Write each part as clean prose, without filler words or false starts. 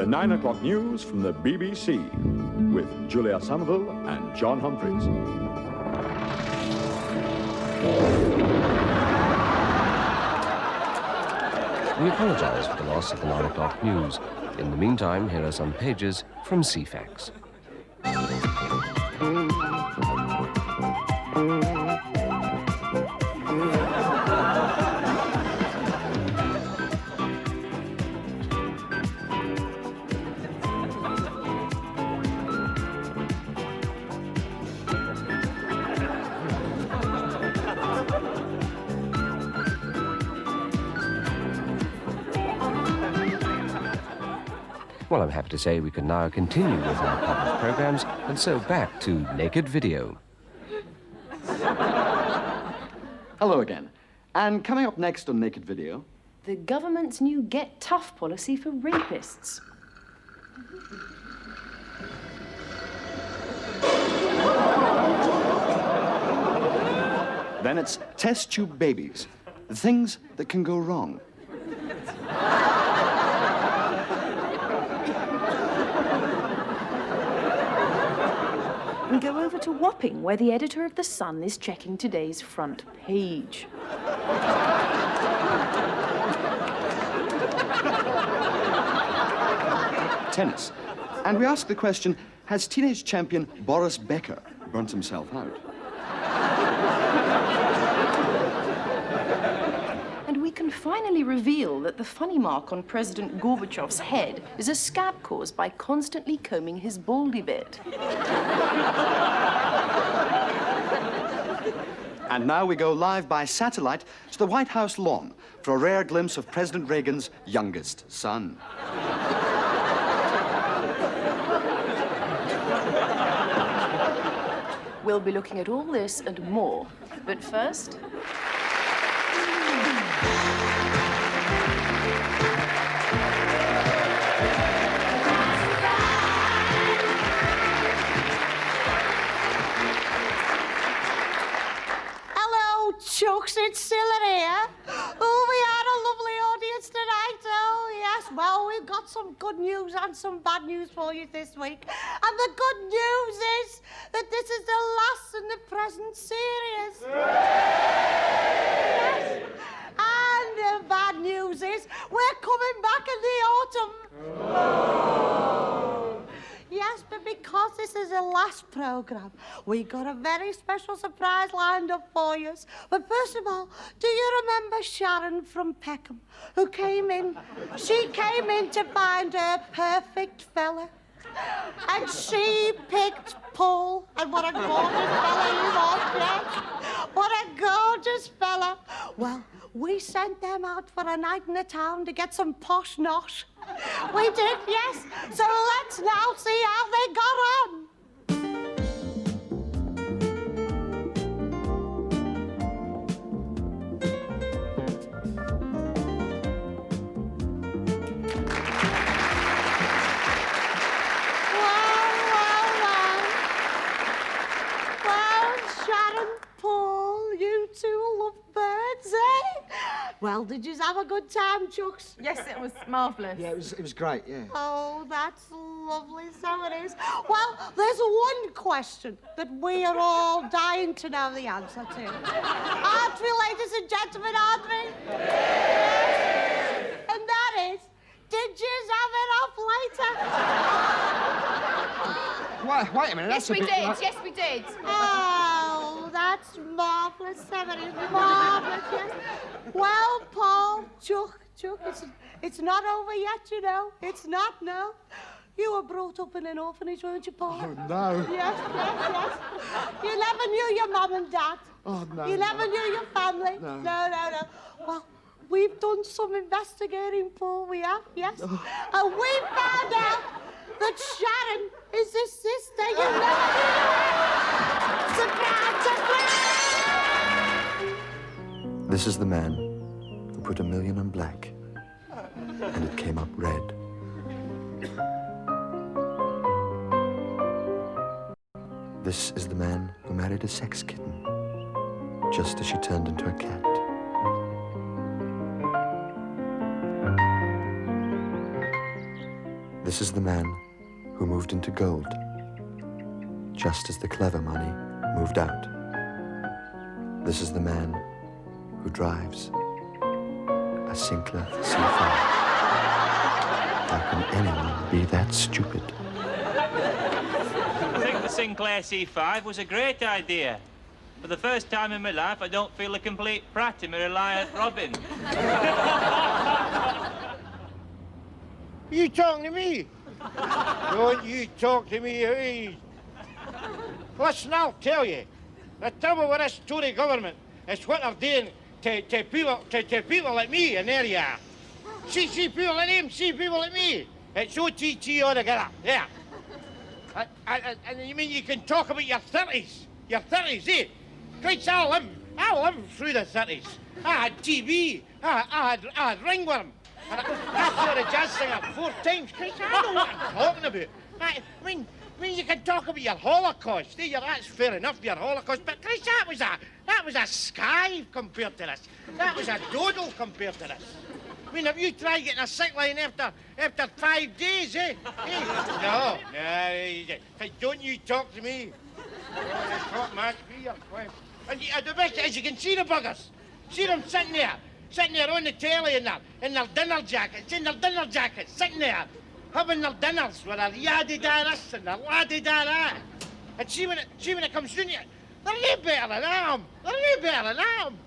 The 9 o'clock news from the BBC with Julia Somerville and John Humphreys. We apologise for the loss of the 9 o'clock news. In the meantime, here are some pages from CFAX. Well, I'm happy to say we can now continue with our published programmes, and so back to Naked Video. Hello again. And coming up next on Naked Video... the government's new Get Tough policy for rapists. Then it's test tube babies. The things that can go wrong. And go over to Wapping, where the editor of The Sun is checking today's front page. Tennis. And we ask the question, has teenage champion Boris Becker burnt himself out? And we can finally reveal that the funny mark on President Gorbachev's head is a scab caused by constantly combing his baldy bit. And now we go live by satellite to the White House lawn for a rare glimpse of President Reagan's youngest son. We'll be looking at all this and more. But first... Chucks, it's Scylla here. Oh, we had a lovely audience tonight. Oh, yes. Well, we've got some good news and some bad news for you this week. And the good news is that this is the last in the present series. Yes. And the bad news is we're coming back in the autumn. Yes, but because this is the last programme, we got a very special surprise lined up for you. But first of all, do you remember Sharon from Peckham, who came in? She came in to find her perfect fella. And she picked Paul. And what a gorgeous fella he was, yes. What a gorgeous fella. Well, we sent them out for a night in the town to get some posh nosh. We did, yes. So let's now see how they got on. Well, Sharon, Paul, you two love birds, eh? Well, did you have a good time, Chucks? Yes, it was marvellous. Yeah, it was great, yeah. Oh, that's lovely, so it is. Well, there's one question that we are all dying to know the answer to. Aren't we, ladies and gentlemen, aren't we? Yes. And that is, did you have it off later? Wait a minute, that's Yes, we a bit did. like... Yes, we did. Oh, that's marvellous, so it is marvellous, yes. Well, Paul, Chuck, it's not over yet, you know. It's not, no. You were brought up in an orphanage, weren't you, Paul? Oh, no. Yes. You never knew your mum and dad. Oh, no. You never knew your family. No. No. Well, we've done some investigating, Paul, we have, yes. And we found out that Sharon is the sister you never knew. Surprise! This is the man who put 1,000,000 on black, and it came up red. This is the man who married a sex kitten, just as she turned into a cat. This is the man who moved into gold, just as the clever money moved out. This is the man who drives a Sinclair C5. How can anyone be that stupid? I think the Sinclair C5 was a great idea. For the first time in my life, I don't feel a complete prat in my Reliant Robin. You talking to me? Don't you talk to me, Louise. Listen, I'll tell you. The trouble with this Tory government is what they're doing to people like me, and there you are. See people like them, see people like me. It's OTT altogether, yeah. And you mean you can talk about your 30s? Your 30s, eh? Christ, I lived through the 30s. I had TB, I had ringworm. And I saw the jazz singer 4 times. Christ, I know what I'm talking about. I mean, you can talk about your Holocaust. That's fair enough, your Holocaust. But Christ, that was a sky compared to this. That was a doodle compared to this. I mean, have you tried getting a sick line after 5 days, eh? No. Don't you talk to me. Talk much, and the best is you can see the buggers. See them sitting there on the telly in their dinner jackets, sitting there, having their dinners with their yaddy-da this and their laddy-da that. And see when it comes through you, they're no better than them.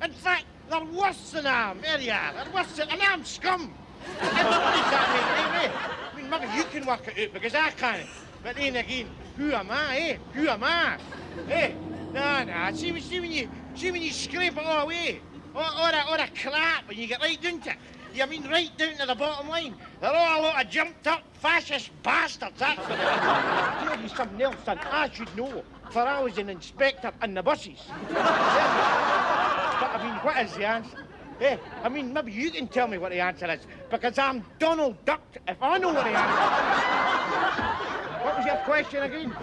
In fact, they're worse than them. There you are. They're worse than them scum. And what does that mean, eh? I mean, maybe you can work it out because I can't. But then again, who am I, eh? Who am I? Eh? No. See when you scrape it all away, all the crap, and you get right down to it. You mean right down to the bottom line? They're all a lot of jumped up fascist bastards, that's what they are. I'll tell you something else, son. I should know, for I was an inspector in the buses. But I mean, what is the answer? Eh? I mean, maybe you can tell me what the answer is, because I'm Donald Duck if I know what the answer is. What was your question again?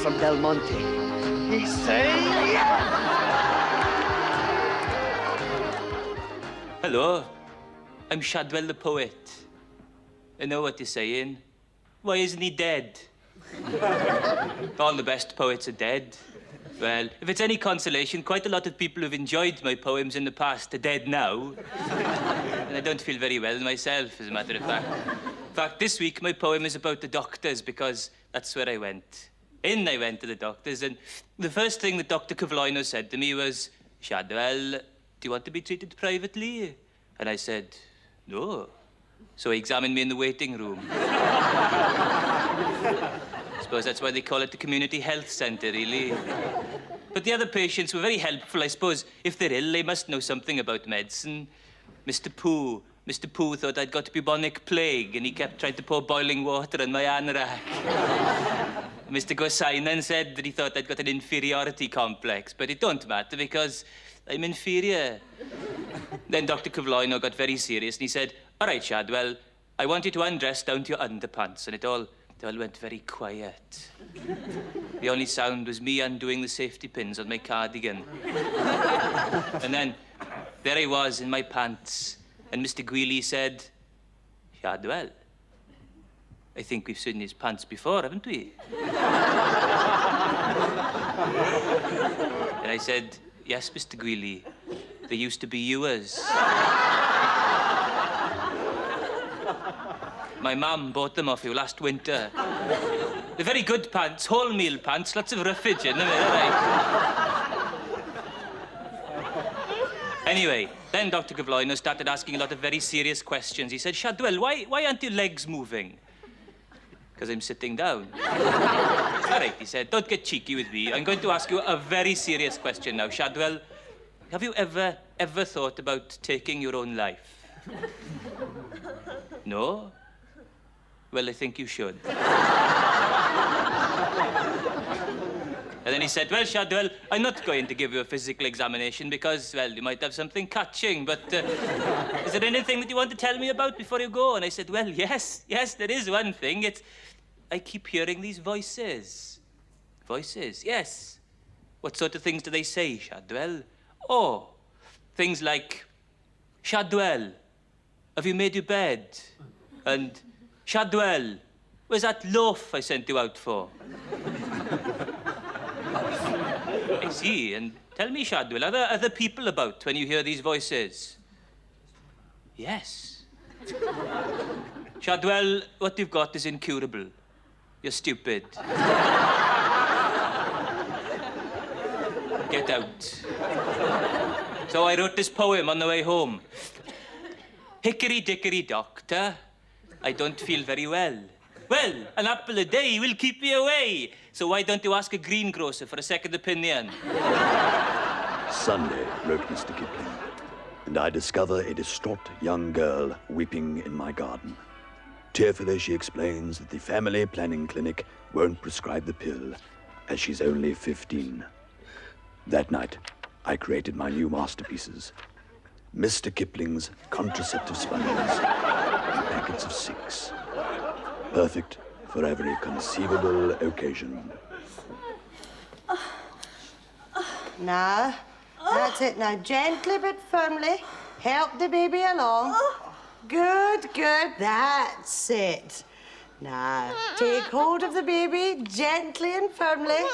From Del Monte. He's saying yes! Hello, I'm Shadwell the poet. I know what you're saying. Why isn't he dead? All the best poets are dead. Well, if it's any consolation, quite a lot of people who've enjoyed my poems in the past are dead now. And I don't feel very well myself, as a matter of fact. In fact, this week my poem is about the doctors because that's where I went. I went to the doctors, and the first thing that Dr. Cavloino said to me was, Shadwell, do you want to be treated privately? And I said, no. So he examined me in the waiting room. I suppose that's why they call it the community health centre, really. But the other patients were very helpful. I suppose if they're ill, they must know something about medicine. Mr. Pooh thought I'd got bubonic plague, and he kept trying to pour boiling water on my anorak. Mr. Gosainen said that he thought I'd got an inferiority complex, but it don't matter because I'm inferior. Then Dr. Cavloino got very serious and he said, all right, Shadwell, I want you to undress down to your underpants. And it all went very quiet. The only sound was me undoing the safety pins on my cardigan. And then there I was in my pants. And Mr. Greeley said, Shadwell, I think we've seen his pants before, haven't we? And I said, yes, Mr. Greeley, they used to be yours. My mum bought them off you last winter. They're very good pants, wholemeal pants, lots of roughage in them, right? Anyway, then Dr. Cavloino started asking a lot of very serious questions. He said, Shadwell, why aren't your legs moving? Because I'm sitting down. All right, he said, don't get cheeky with me. I'm going to ask you a very serious question now. Shadwell, have you ever thought about taking your own life? No? Well, I think you should. And then he said, well, Shadwell, I'm not going to give you a physical examination because, well, you might have something catching, but is there anything that you want to tell me about before you go? And I said, well, yes, there is one thing. I keep hearing these voices. Voices, yes. What sort of things do they say, Shadwell? Oh, things like, Shadwell, have you made your bed? And, Shadwell, where's that loaf I sent you out for? I see, and tell me, Shadwell, are there other people about when you hear these voices? Yes. Shadwell, what you've got is incurable. You're stupid. Get out. So I wrote this poem on the way home. Hickory dickory doctor, I don't feel very well. Well, an apple a day will keep me away. So why don't you ask a greengrocer for a second opinion? Sunday, wrote Mr. Kipling, and I discover a distraught young girl weeping in my garden. Tearfully, she explains that the family planning clinic won't prescribe the pill, as she's only 15. That night, I created my new masterpieces. Mr. Kipling's contraceptive sponges, in packets of 6. Perfect for every conceivable occasion. Now, that's it. Now, gently but firmly, help the baby along. Good, that's it. Now, take hold of the baby gently and firmly.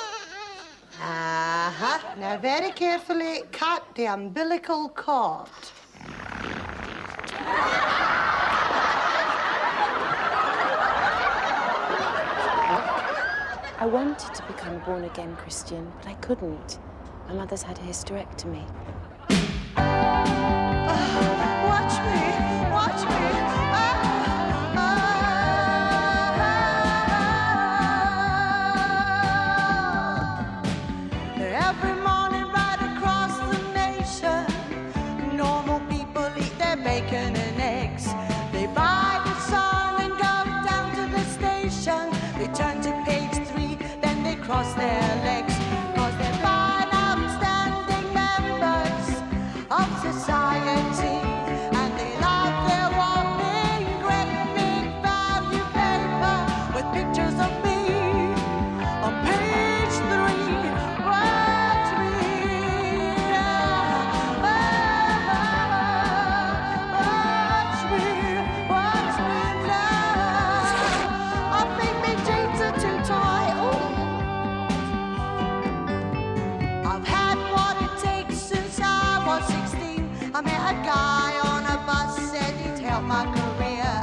Now, very carefully cut the umbilical cord. I wanted to become a born-again Christian, but I couldn't. My mother's had a hysterectomy. Watch me. Every morning right across the nation, normal people eat their bacon and eggs. They buy the Sun and go down to the station. They turn to page 3, then they cross their legs. 'Cause they're fine, upstanding members of society. And they love their whopping, great big value paper with pictures of me on page 3. Watch me now. I think my jeans are too tight. I've had what it takes since I was 16. I met a guy on a bus, said he'd help my career.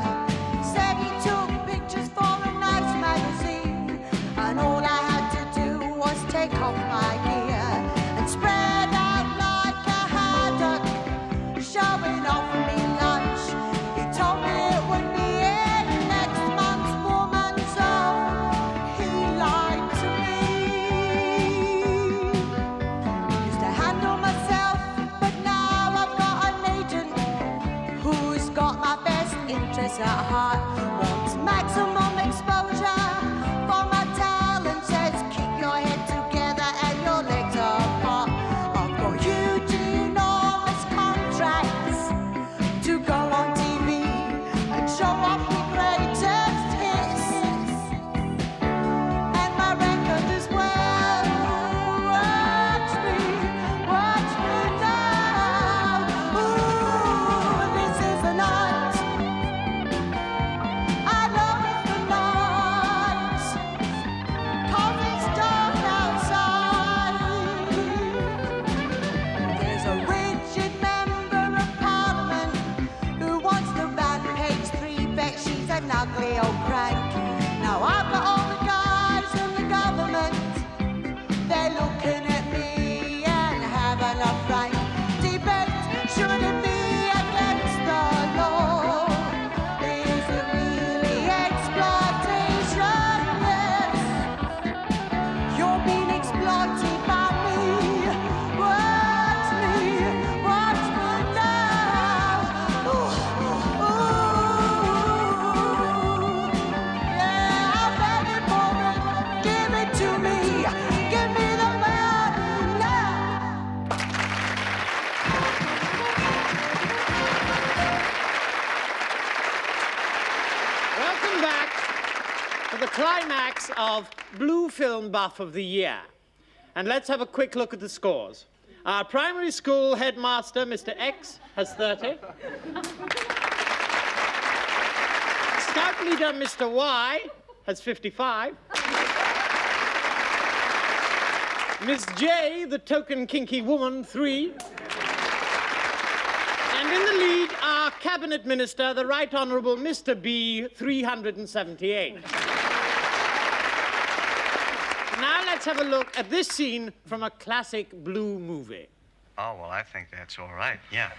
Said he took pictures for a nice magazine. And all I had to do was take off my gear and spread out like a haddock, showing off me lunch. He told me it would be in next month's Woman's Zone. He lied to me. Used to handle myself, but now I've got an agent who's got my best interests at heart. Wants maximum exposure for my talents climax of Blue Film Buff of the Year. And let's have a quick look at the scores. Our primary school headmaster, Mr. X, has 30. Scout leader, Mr. Y, has 55. Miss J, the token kinky woman, 3. And in the lead, our cabinet minister, the Right Honourable Mr. B, 378. Now let's have a look at this scene from a classic Blue movie. Oh, well, I think that's all right. Yeah.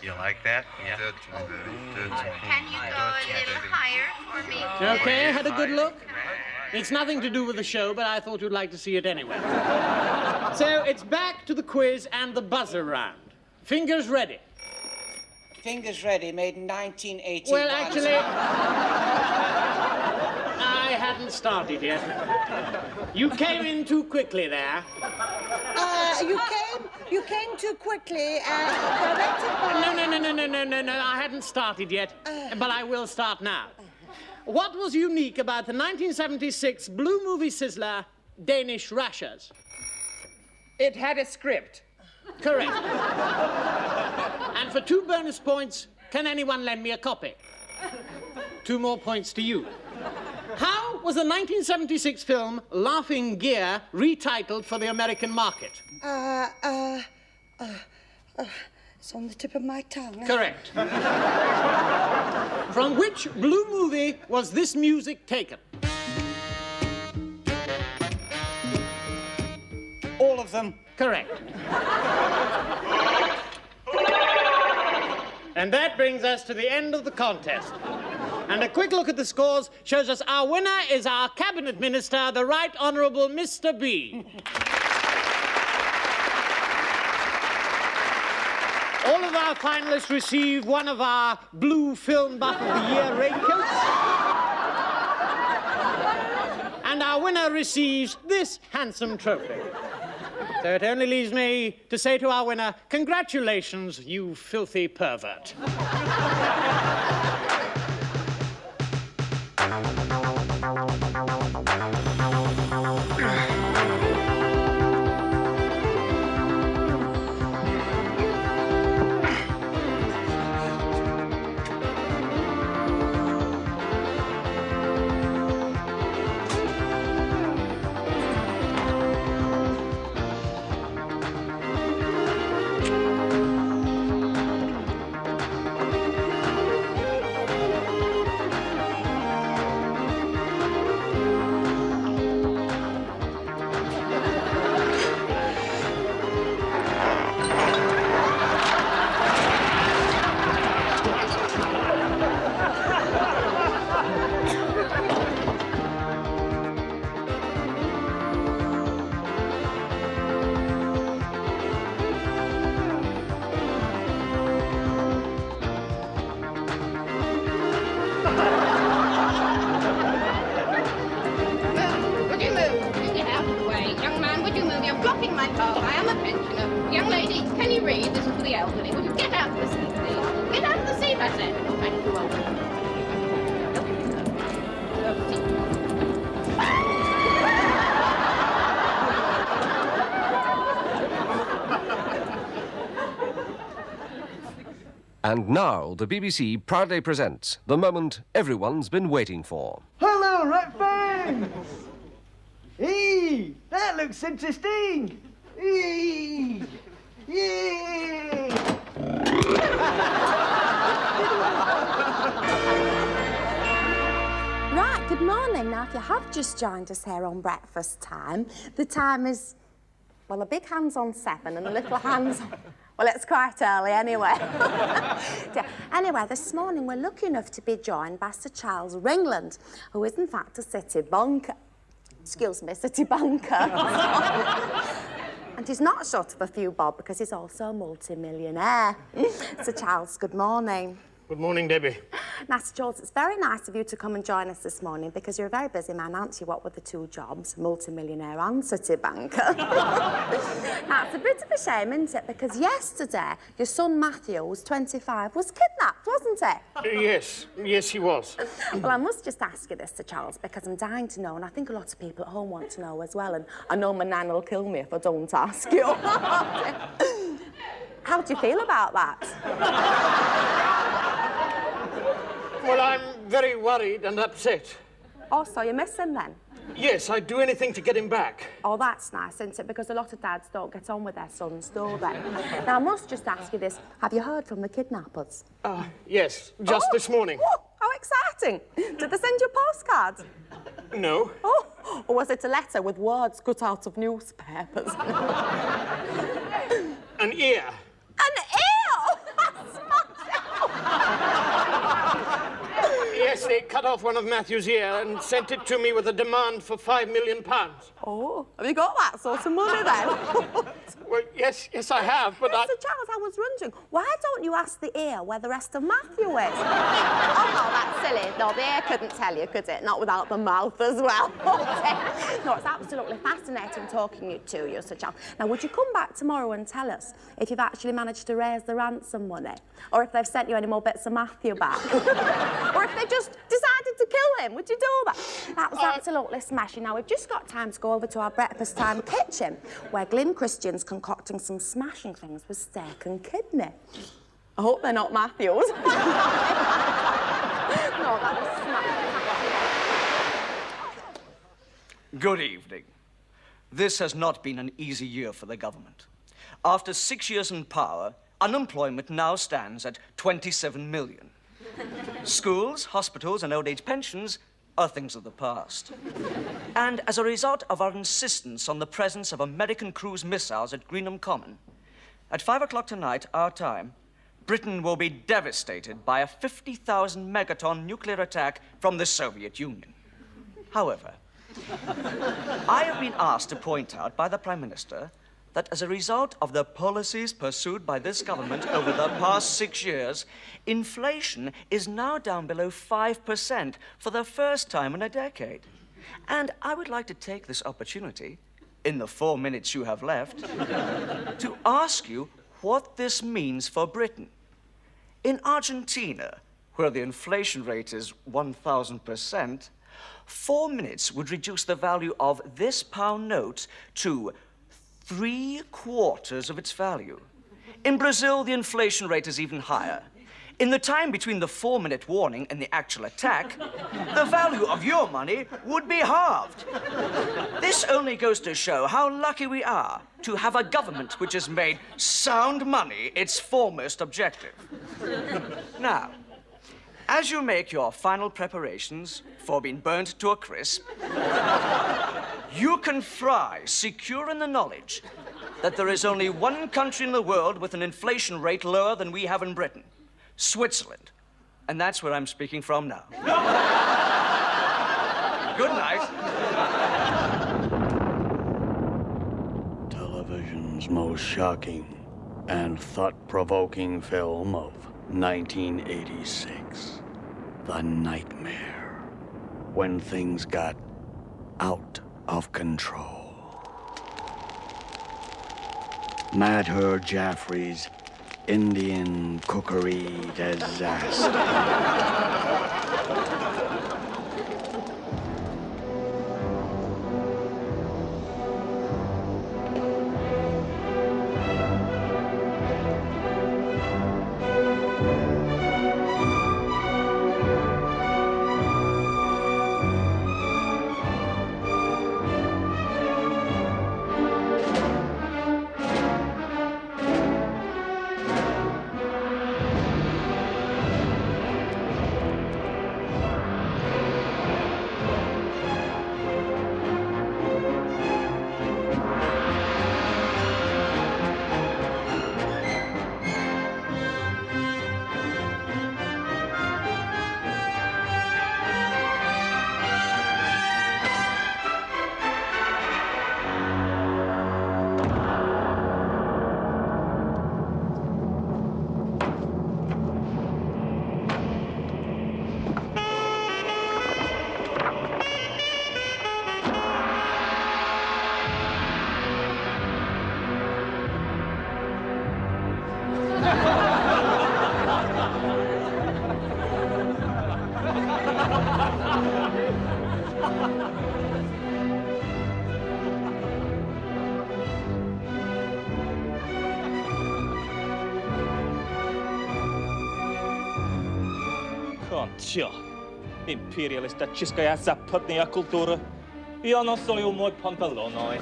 You like that? Yeah. Can you go a little higher for me? Okay, had a good look? It's nothing to do with the show, but I thought you'd like to see it anyway. So it's back to the quiz and the buzzer round. Fingers ready. Fingers ready, made in 1981. Well, actually, I hadn't started yet. You came in too quickly there. You came too quickly, directed by... No, I hadn't started yet, but I will start now. What was unique about the 1976 Blue movie sizzler, Danish Rashers? It had a script. Correct. And for 2 bonus points, can anyone lend me a copy? 2 more points to you. How was the 1976 film Laughing Gear retitled for the American market? It's on the tip of my tongue. Correct. From which Blue movie was this music taken? All of them. Correct. And that brings us to the end of the contest. And a quick look at the scores shows us our winner is our cabinet minister, the Right Honourable Mr. B. All of our finalists receive one of our Blue Film Buff of the Year raincoats. And our winner receives this handsome trophy. So it only leaves me to say to our winner, congratulations, you filthy pervert. And now, the BBC proudly presents the moment everyone's been waiting for. Hello, rat fans! Hey, that looks interesting! Hey! Yay! Right, good morning. Now, if you have just joined us here on breakfast time, the time is, well, a big hand's on 7 and a little hand's on... Well, it's quite early anyway. Yeah. Anyway, this morning we're lucky enough to be joined by Sir Charles Ringland, who is in fact a city banker. Excuse me, city banker. And he's not short of a few bob because he's also a multi-millionaire. Sir Charles, good morning. Good morning, Debbie. Master Jules, it's very nice of you to come and join us this morning because you're a very busy man, aren't you? What with the two jobs, multi-millionaire and city banker. Now, it's a bit of a shame, isn't it? Because yesterday, your son Matthew, who's 25, was kidnapped, wasn't he? Yes, he was. Well, I must just ask you this, Sir Charles, because I'm dying to know, and I think a lot of people at home want to know as well, and I know my nan will kill me if I don't ask you. How do you feel about that? Well, I'm very worried and upset. Oh, so you miss him then? Yes, I'd do anything to get him back. Oh, that's nice, isn't it? Because a lot of dads don't get on with their sons, do they? Now, I must just ask you this. Have you heard from the kidnappers? Yes, just this morning. Oh, how exciting. Did they send you a postcard? No. Oh, or was it a letter with words cut out of newspapers? An ear. An ear? Oh, that's Yes, they cut off one of Matthew's ear and sent it to me with a demand for £5 million. Oh, have you got that sort of money then? Well, yes, I have, but Mr. Charles, I was wondering, why don't you ask the ear where the rest of Matthew is? Oh, no, that's silly. No, the ear couldn't tell you, could it? Not without the mouth as well. No, it's absolutely fascinating talking to you, Sir Charles. Now, would you come back tomorrow and tell us if you've actually managed to raise the ransom money? Or if they've sent you any more bits of Matthew back? Or if they just decided to kill him? Would you do that? That was absolutely smashing. Now, we've just got time to go over to our breakfast time kitchen, where Glyn Christian's concocting some smashing things with steak and kidney. I hope they're not Matthew's. No, that was smashing. Good evening. This has not been an easy year for the government. After 6 years in power, unemployment now stands at 27 million. Schools, hospitals, and old-age pensions are things of the past. And as a result of our insistence on the presence of American cruise missiles at Greenham Common, at 5 o'clock tonight, our time, Britain will be devastated by a 50,000 megaton nuclear attack from the Soviet Union. However, I have been asked to point out by the Prime Minister that as a result of the policies pursued by this government over the past 6 years, inflation is now down below 5% for the first time in a decade. And I would like to take this opportunity, in the 4 minutes you have left, to ask you what this means for Britain. In Argentina, where the inflation rate is 1,000%, 4 minutes would reduce the value of this pound note to 3/4 of its value. In Brazil, the inflation rate is even higher. In the time between the 4-minute warning and the actual attack, the value of your money would be halved. This only goes to show how lucky we are to have a government which has made sound money its foremost objective. Now, as you make your final preparations for being burnt to a crisp, you can fry secure in the knowledge that there is only one country in the world with an inflation rate lower than we have in Britain, Switzerland. And that's where I'm speaking from now. Good night. Television's most shocking and thought-provoking film of 1986. The Nightmare. When things got out of control. Madher Jaffrey's Indian cookery disaster. tja. Imperialista českая западная культура. Я носил мой панталоны.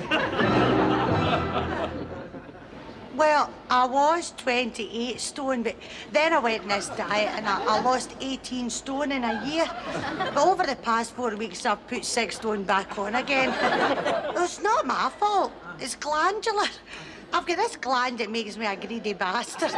Well, I was 28 stone, but then I went on this diet and I lost 18 stone in a year. But over the past 4 weeks, I've put 6 stone back on again. It's not my fault. It's glandular. I've got this gland that makes me a greedy bastard.